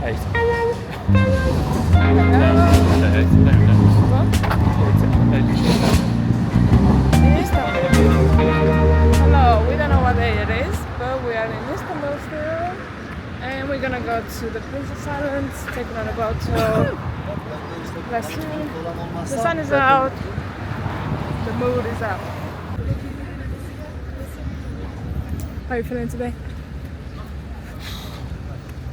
8. Hello, we don't know what day it is, but we are in Istanbul still, and we're gonna go to the Princess Islands, take another boat. So let's see. The sun is out, the mood is out. How are you feeling today?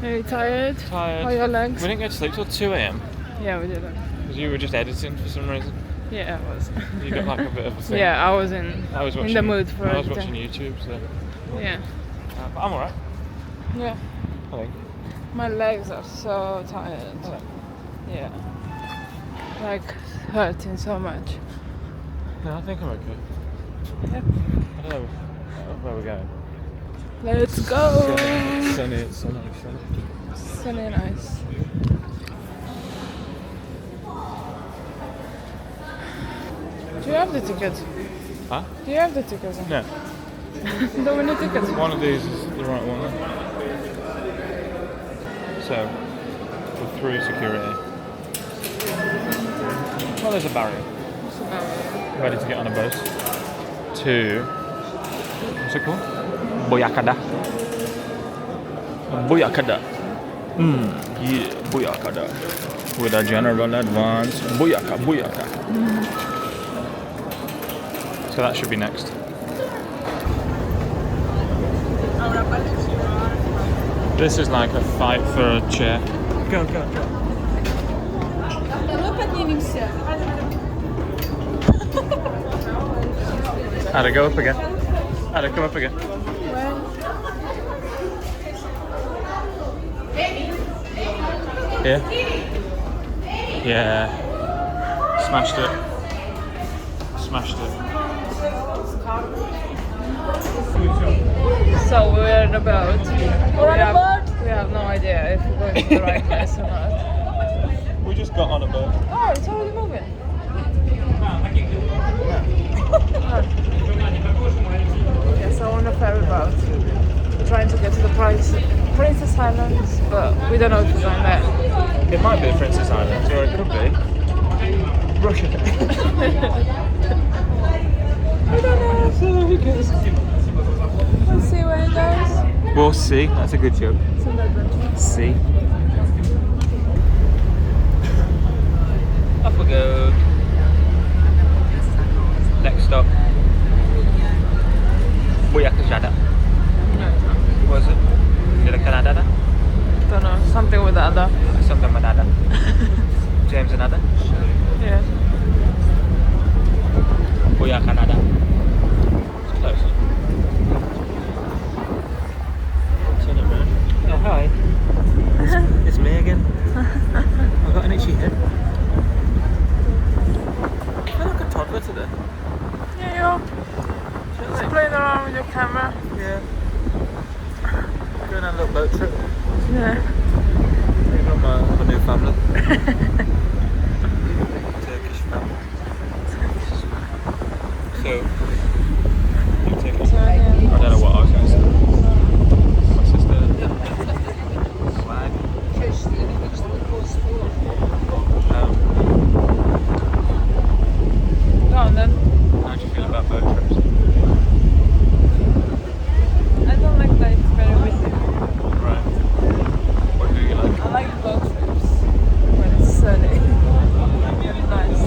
Are you tired? Tired. How are your legs? We didn't go to sleep till 2 a.m. Yeah, we didn't. because you were just editing for some reason. Yeah, I was. You got like a bit of a thing. Yeah, I was watching, in the mood for I was editing. watching YouTube, so. Yeah. But I'm alright, Yeah. I think. My legs are so tired. Yeah. Like hurting so much. No, I think I'm okay. Yeah. I don't know where we're going. Let's go! Sunny. Sunny and nice. Do you have the tickets? Huh? Do you have the tickets? No. Don't we need tickets? One of these is the right one. So, we're through security. Well, there's a barrier. Ready to get on a bus to, what's it called? Boyakada. Yeah, Boyakada. With a general advance. Boyaka. So that should be next. This is like a fight for a chair. Go. Ada, go up again. Ada, come up again. Here? Yeah. Smashed it. So we're in a boat. We have no idea if we're going to the right place or not. We just got on a boat. Oh, it's already moving. Yes, I want a ferry boat. We're trying to get to the Princess Islands, but we don't know if we're going there. It might be Princess Islands, or it could be Russia. We don't know. So who cares? We'll see where it goes. We'll see. That's a good joke. It's an adventure. See. Off we go. Next stop. Buyakajada. No, it's not. What was it? Nilakadada? Don't know. Something with the other. Something with Ada. James and Ada. Yeah. Buyakadada. It's close. Turn it round. Oh, hi. It's me again. I've got an itchy head. I feel like a toddler today. Yeah, you are. Just playing around with your camera. Yeah. Going on a little boat trip. Yeah. Meeting up my new family. Turkish family. So, you take it. I don't know what I was going to say. My sister. Swag. Go on then. How do you feel about boat trips? I don't like that it's very windy. Right. What do you like? I like boat trips when it's sunny. Nice.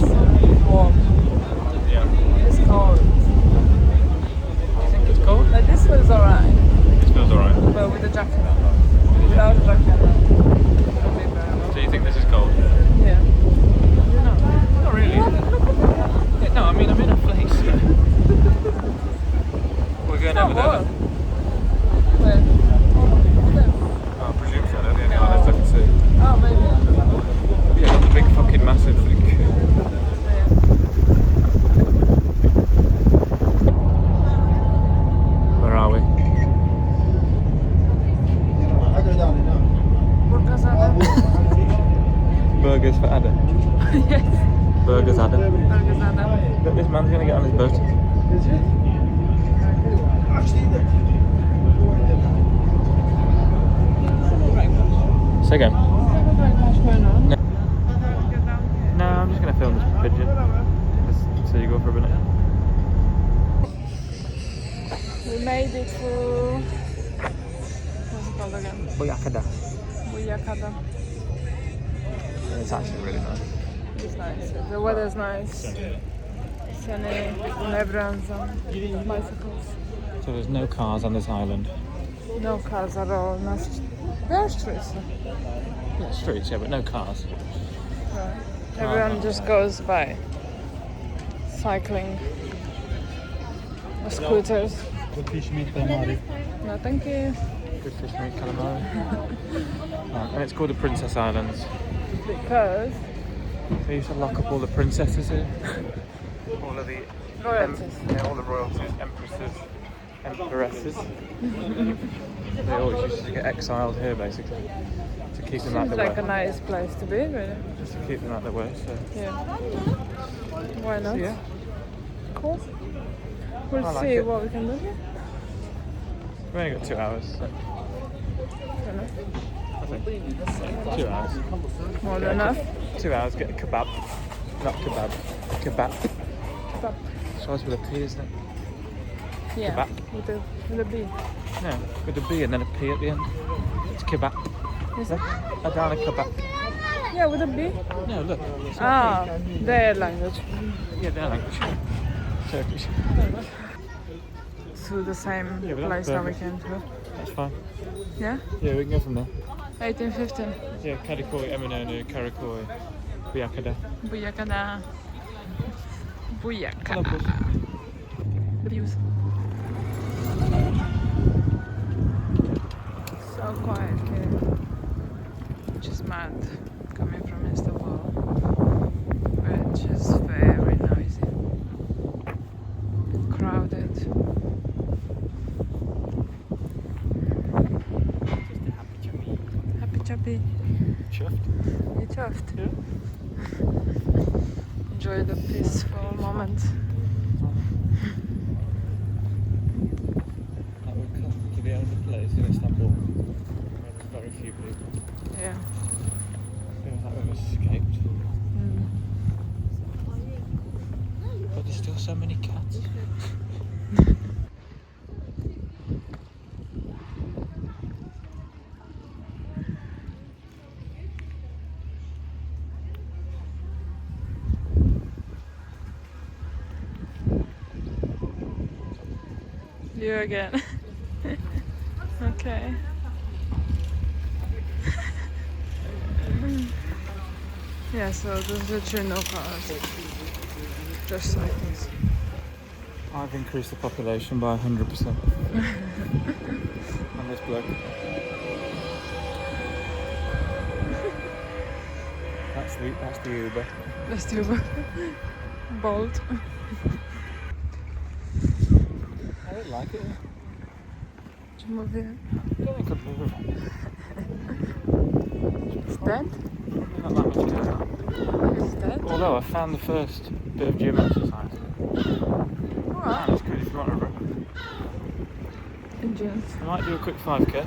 Warm. Yeah. It's cold. You think it's cold? Like this feels alright. This feels alright. But with the jacket on. Without the jacket on. It'll be very well. So you think this is cold? Yeah. You know. Not really. Yeah, no, I mean I'm in a place. We're going over there. Where? Oh, I presume so. They're the only islands I can see. Oh, maybe. Yeah, the big fucking massive thing. Where are we? Burgers for Ada. Yes. Burgers Ada. Burgers Adam. Look, this man's gonna get on his boat. Say again. No. No, I'm just going to film this pigeon. This seagull for a minute. We made it to... What's it called again? Buyakada. Buyakada. It's actually really nice. It's nice. The weather's nice. Sunny. And everyone's on bicycles. So there's no cars on this island. No cars at all. There are streets. Yeah, streets, yeah, but no cars. Right. Everyone just goes by cycling or scooters. Good fish meat calamari. No, thank you. Good fish meat calamari. And it's called the Princess Islands. Because They used to lock up all the princesses here. All of the royalties. all the royalties, empresses, empresses. They always used to get exiled here, basically, to keep them out Seems the like way. a nice place to be, really. Just to keep them out the way. So Yeah. Why not? yeah, Cool. We'll I like see it. what we can do here. we've only got 2 hours. So Fair enough. I think 2 hours. More than enough. 2 hours. Get a kebab, not kebab, kebab. Stop. Starts with a P, isn't it? Yeah. Kebab. With a B. No, with a B and then a P at the end. It's kebab. Is it? Adana kebab. Yeah, with a B. No, look. It's not Ah, their language. P. Yeah, their language. Turkish. To the same Yeah, but place that's that we perfect. came to. That's fine. Yeah? Yeah, we can go from there. 1815. Yeah, Kadikoy, Eminonu, Karakoy, Buyakada. Buyakada. Buyakada. Hello, Bush. The views. So quiet here. Which is mad coming from Istanbul. Which is very noisy. Crowded. Happy chappy. Chuffed. You chuffed. Yeah. Enjoy the peaceful moment. That would come to the only place in Istanbul where there's very few people. Yeah. Feels like we've escaped. Mm. But there's still so many cats. You again. Okay. Yeah, so there's literally no cars. Just cycles. I've increased the population by 100%. On this bloke. That's the Uber. Let's do bold. I don't like it. To move here. I don't think I'd move it. It's dead? Not that much going on. It's dead? Although I found the first bit of gym exercise. Alright. It's good if you want to run. Engines. I might do a quick 5k.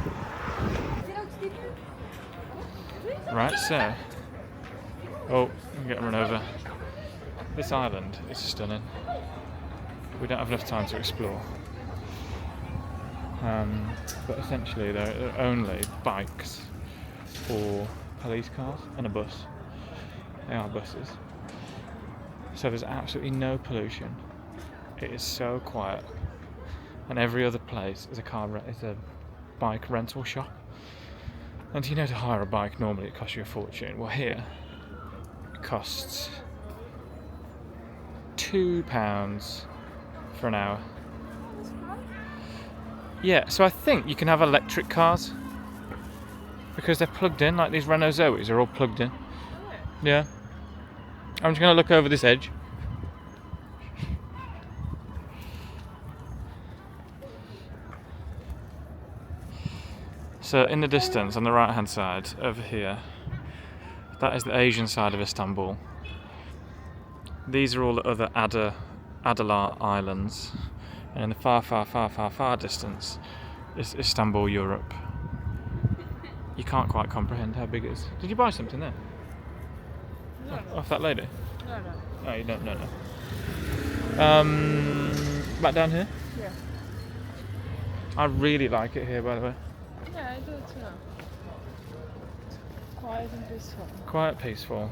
Right, so. Oh, I'm getting run over. This island is stunning. We don't have enough time to explore. But essentially there are only bikes or police cars and a bus. They are buses. So there's absolutely no pollution. It is so quiet. And every other place is is a bike rental shop. And you know, to hire a bike normally it costs you a fortune. Well, here it costs £2 for an hour. Yeah, so I think you can have electric cars because they're plugged in, like these Renault Zoes are all plugged in. Yeah. I'm just going to look over this edge. So in the distance, on the right hand side, over here, that is the Asian side of Istanbul. These are all the other Adalar Islands. And in the far, far, far, far, far distance is Istanbul, Europe. You can't quite comprehend how big it is. Did you buy something there? No, no. Off that lady? No, no. Oh, you don't know. Back down here. Yeah. I really like it here, by the way. Yeah, I do too. Quiet and peaceful. Quite peaceful.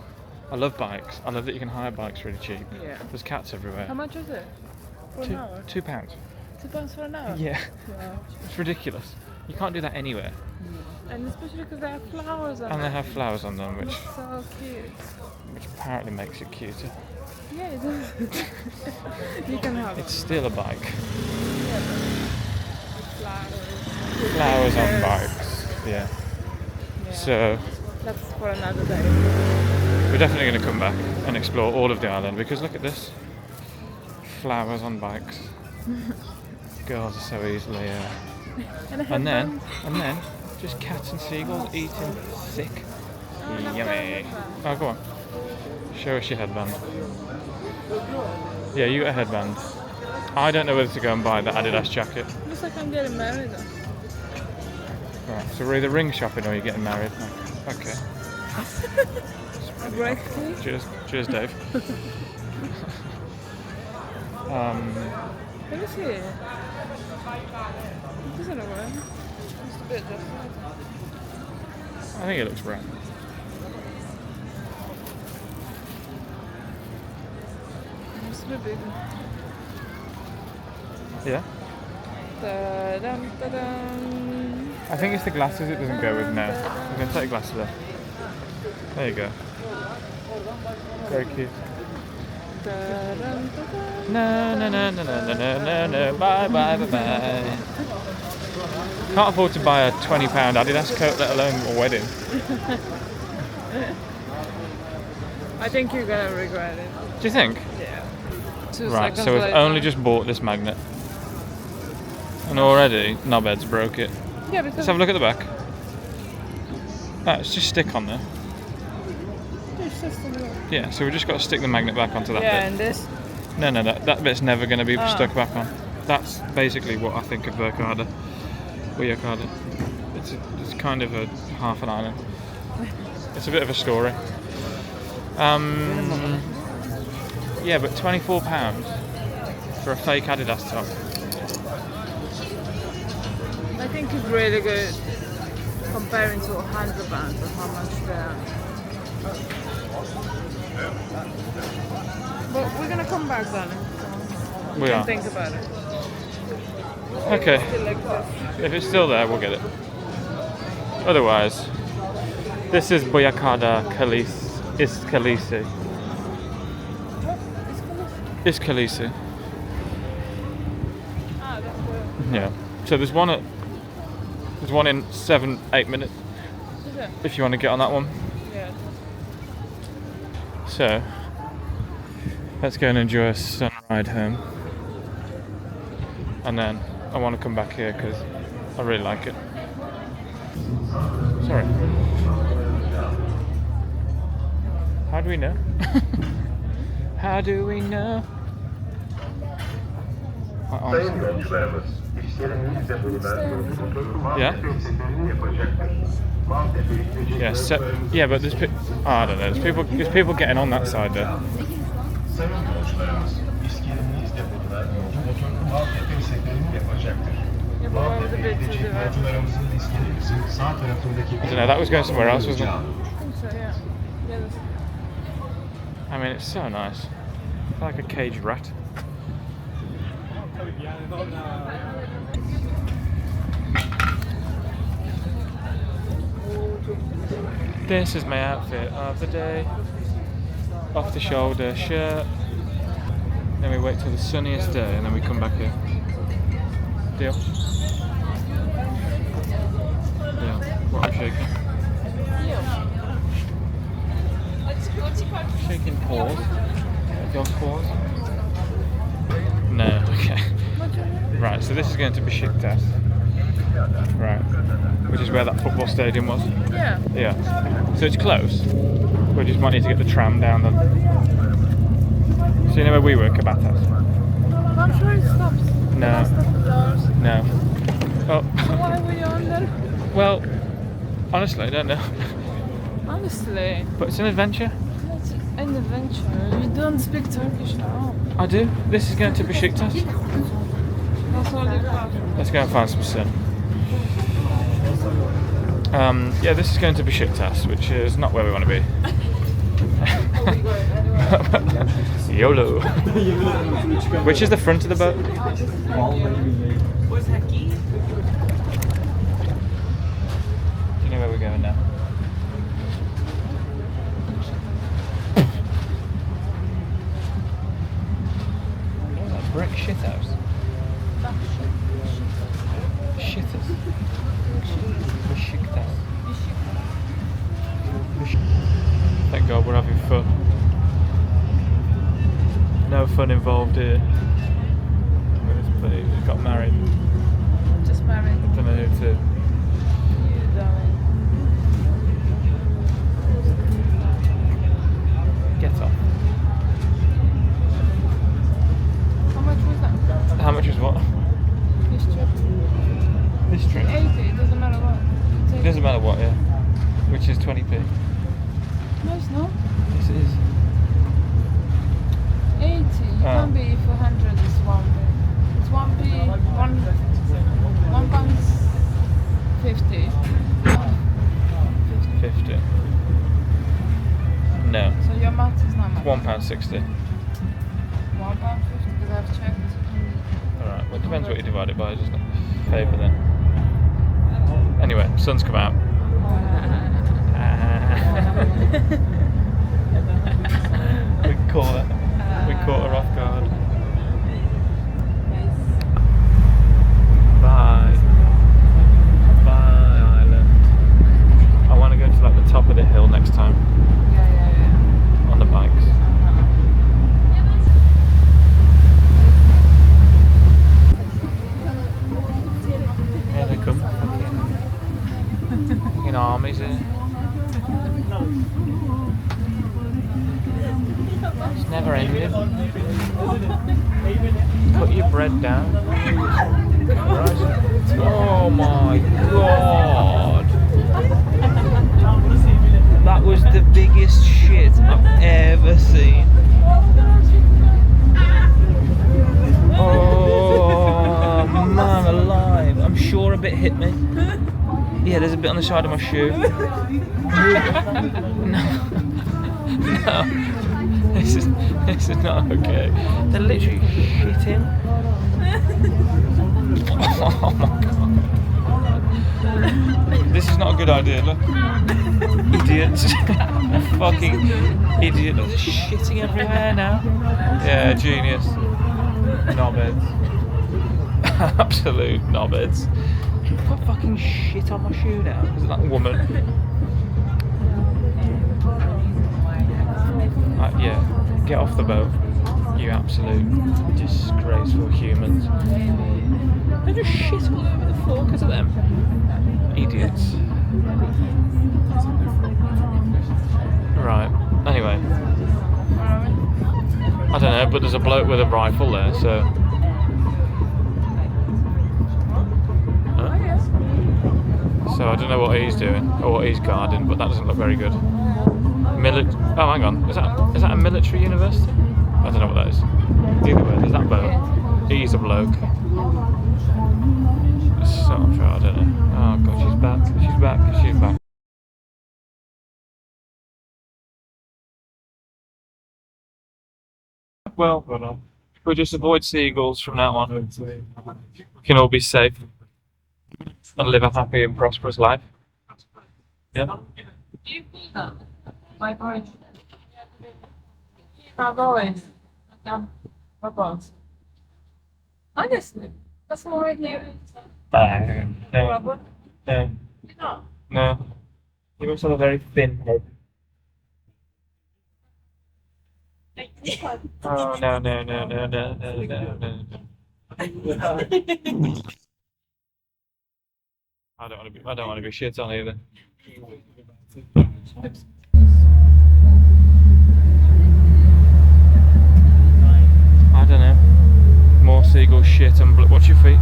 I love bikes. I love that you can hire bikes really cheap. Yeah. There's cats everywhere. How much is it? For an hour? £2. £2 for an hour? Yeah. Wow. It's ridiculous. You can't do that anywhere. And especially because they have flowers on And they them. have flowers on them, which So cute. apparently makes it cuter. Yeah, it does. You can have It's still a bike. Yeah, but flowers. Flowers on pictures. bikes. Yeah. Yeah. So That's for another day. we're definitely going to come back and explore all of the island because look at this. Flowers on bikes. Girls are so easily. And then just cats and seagulls eating sick. Yummy. Oh, go on. Show us your headband. Yeah, you get a headband. I don't know whether to go and buy that Adidas jacket. Looks like I'm getting married. Right, so we're either ring shopping or you're getting married. Okay. Great. Cheers, Dave. Let me see. It doesn't look right. It's a bit different. I think it looks right. It's a bit big. Yeah? Ta-dum, ta-dum. I think it's the glasses it doesn't go with now. I'm going to take glasses off. There you go. Very cute. Ta-dum, ta-dum. No, no, no, no, no, no, no, no, bye, bye, bye, bye. Can't afford to buy a £20 Adidas coat, let alone a wedding. I think you're gonna regret it. Do you think? Yeah. Right, so we've only just bought this magnet. And already, knobheads broke it. Yeah, because Let's have a look at the back. It's just stick on there. it's just a little... Yeah, so we've just got to stick the magnet back onto that Yeah, bit. and this. No, that bit's never going to be stuck back on. That's basically what I think of Burkhardt. It's kind of a half an island. It's a bit of a story. Yeah, but £24 for a fake Adidas top. I think it's really good comparing to £100 of how much they are. But we're gonna come back then. So We can are. think about it. Okay, Still like this. if it's still there, we'll get it. Otherwise, this is Boyacada Iskalisi. Iskalisi. Ah, that's good. Yeah. So there's one in 7-8 minutes Is it? if you want to get on that one. Yeah. So let's go and enjoy a sun ride home. And then I want to come back here because I really like it. Sorry. How do we know? How do we know? Sayın yolcularımız, işlerinizle bulunan Yeah? Yeah, yeah, but there's I don't know. There's people getting on that side there. Sayın yolcularımız, işlerinizle bulunan motorlu Maltepe seferini yapacaktır. Yeah, but why was it a bit too Maltepe'deki direct? yolcularımızın iskelemizin sağ tarafındaki... I don't know, that was going somewhere else, wasn't it? I think so, yeah. Yeah, that's... I mean, it's so nice. Like a caged rat. This is my outfit of the day. Off the shoulder shirt. Then we wait till the sunniest day and then we come back here. Deal? Deal. What are you shaking? Shaking paws. Dog's paws? No, okay. Right, so this is going to Besiktas. Right. Which is where that football stadium was. Yeah. Yeah. So it's close. We just might need to get the tram down then. So you know where we were, Cabatas? I'm sure it stops. No. Stop the doors. No. Oh. Why were you on there? Well, Honestly, I don't know. Honestly, But it's an adventure. it's an adventure. You don't speak Turkish at all. I do. This is going to Besiktas. That's all you have. Let's go and find some sun. Yeah, this is going to Besiktas, which is not where we want to be. YOLO. Which is the front of the boat? Do you know where we're going now? What's that, brick shit house? Shitters. Besiktas. Thank God we're having fun. No fun involved here. But he just got married. Just married. I don't know who to. You, darling. Get off. How much was that? How much is what? This trip? This trip? 80, it doesn't matter what. It doesn't matter what, yeah. Which is 20p. No, it's not. Yes, it is. 80. You can't be 400 is 1p. It's 1p, 1 pound 50. 50. No. So your math is not much. £1.60. 1 pound 50 because I've checked. Alright, well it depends what you divide it by, doesn't it? Paper then. Anyway, sun's come out. We caught her off guard. Bye. Bye island. I want to go to like the top of the hill next time Yeah. on the bikes. Here they come. Fucking armies here. It's never ending. Put your bread down. Christ. Oh my god. That was the biggest shit I've ever seen. Oh man alive. I'm sure a bit hit me. Yeah, there's a bit on the side of my shoe. No. This is not okay. They're literally shitting. Oh my god. This is not a good idea, look. Idiots. Fucking idiot. Look, they're shitting everywhere now. Yeah, genius. Knobheads. Absolute knobheads. Put fucking shit on my shoe now because of that woman. Yeah, get off the boat, you absolute disgraceful humans. They just shit all over the floor because of them. Idiots. Right, anyway. I don't know, but there's a bloke with a rifle there, so... So I don't know what he's doing, or what he's guarding, but that doesn't look very good. Oh, hang on. Is that a military university? I don't know what that is. Either way, there's that boat. He's a bloke. So I'm sure, I don't know. Oh god, she's back. She's back. She's back. Well, we'll just avoid seagulls from now on. We can all be safe and live a happy and prosperous life. Yeah. Do you feel that? My voice. My voice. My voice. Honestly, that's more right here. No. No. No. No. You must have a very thin head. Oh no. I don't want to be shit on either. I don't know. More seagull shit and watch your feet.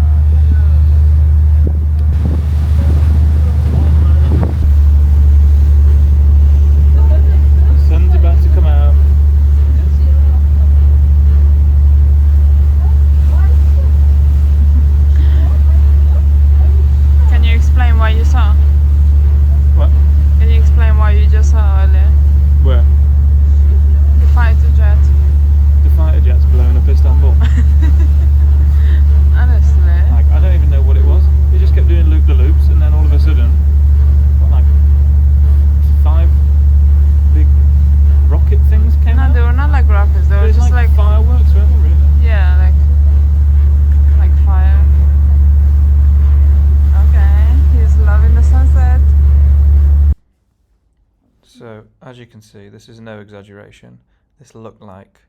So, as you can see, this is no exaggeration. This looked like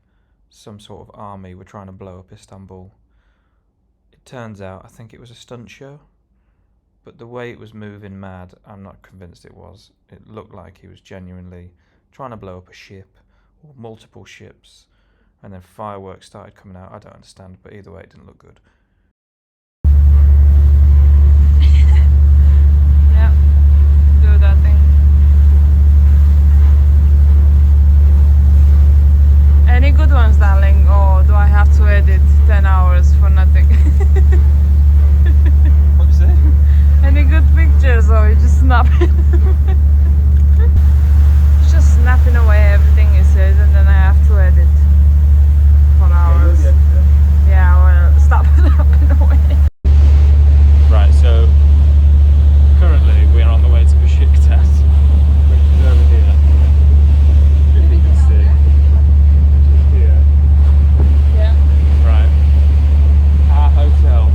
some sort of army were trying to blow up Istanbul. It turns out, I think it was a stunt show, but the way it was moving mad, I'm not convinced it was. It looked like he was genuinely trying to blow up a ship, or multiple ships, and then fireworks started coming out. I don't understand, but either way, it didn't look good. Yeah, do that thing. Any good ones, darling, or do I have to edit 10 hours for nothing? What did you say? Any good pictures, or you just snapping? It's just snapping away everything he says, and then I have to edit for hours. Yeah, well, stop snapping away. Right, so currently we are on the way to Besiktas, which is over here. If you can see, which is here. Yeah. Right, our hotel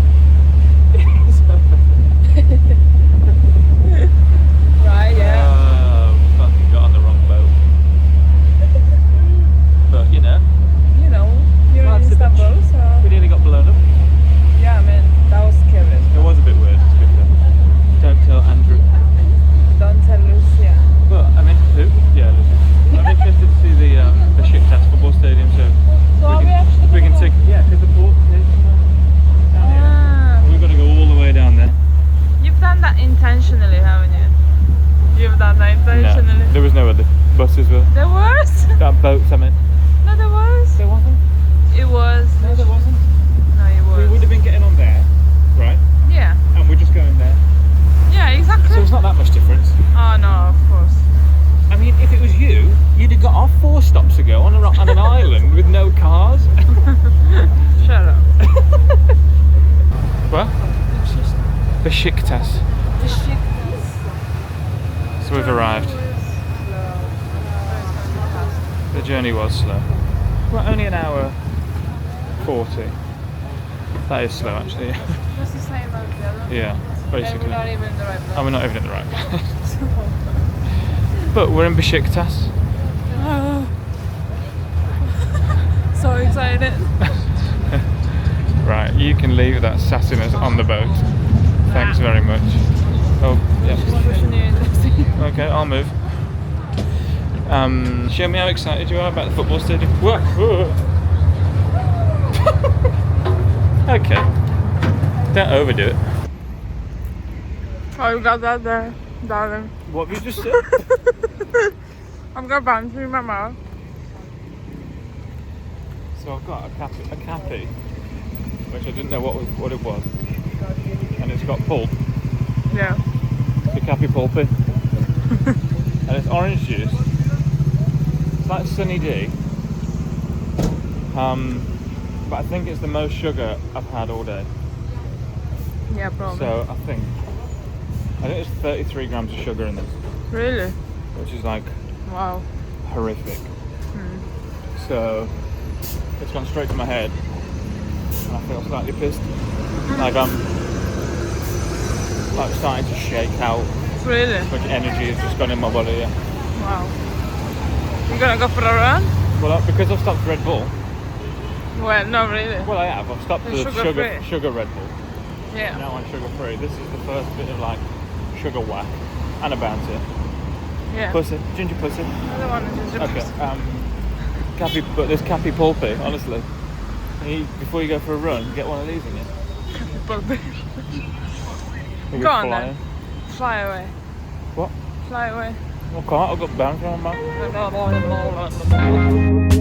is over there. Right, yeah. Oh, we fucking got on the wrong boat. But you know, You're Well, in it's a bit Istanbul, so we nearly got blown up. yeah, I mean, that was scary. It was a bit weird, to be fair. Don't tell Andrew. Don't tell Lucia. But I mean, who? Yeah, listen. I'm interested to see the Besiktas football stadium, so So we can take. Yeah, because the port is down here. Ah, We've got to go all the way down there. you've done that intentionally, haven't you? You've done that intentionally. No, there was no other buses. Were There was? that boats? I mean, No, there was. there wasn't. It was. No, there wasn't. No, it was. We would have been getting on there, right? Yeah. And we're just going there. Yeah, exactly. So it's not that much difference. Oh no, of course. I mean, if it was you, you'd have got off 4 stops ago on an island with no cars. Shut up. What? Besiktas. So we've arrived. The journey was slow. Well, only an hour 40. That is slow, actually. That's the same as the other. Yeah, And basically. we're not even in the right place. And we're not even in the right place. But we're in Besiktas. So excited. Right, you can leave that sassiness on the boat. Thanks very much. Oh, yeah. Just pushing you in the sea. Okay, I'll move. Show me how excited you are about the football stadium. Whoa, whoa. Okay. Don't overdo it. Oh, you got that there, darling. What have you just said? I've got bands in my mouth. So I've got a Cappy, which I didn't know what it was. And it's got pulp. Yeah. The Cappy pulpy. And it's orange juice. It's like Sunny D. But I think it's the most sugar I've had all day. Yeah, probably. So I think it's 33 grams of sugar in this, Really? which is like Wow. horrific. So it's gone straight to my head, and I feel slightly pissed. Like I'm like starting to shake out. Really? So much energy has just gone in my body. Yeah. Wow. You gonna go for a run? Well, because I've stopped Red Bull. Well, not really. Well, I have. I've stopped And the sugar-free. sugar Red Bull. Yeah. Now I'm sugar free. This is the first bit of like sugar whack and a bounty. Yeah. Pussy, ginger pussy. I don't want to just Okay. Cappy, but there's Cappy pulpy, honestly. Before you go for a run, get one of these in you. You Go on flying. then. Fly away. What? Fly away. I can't. I've got bounty on my mouth.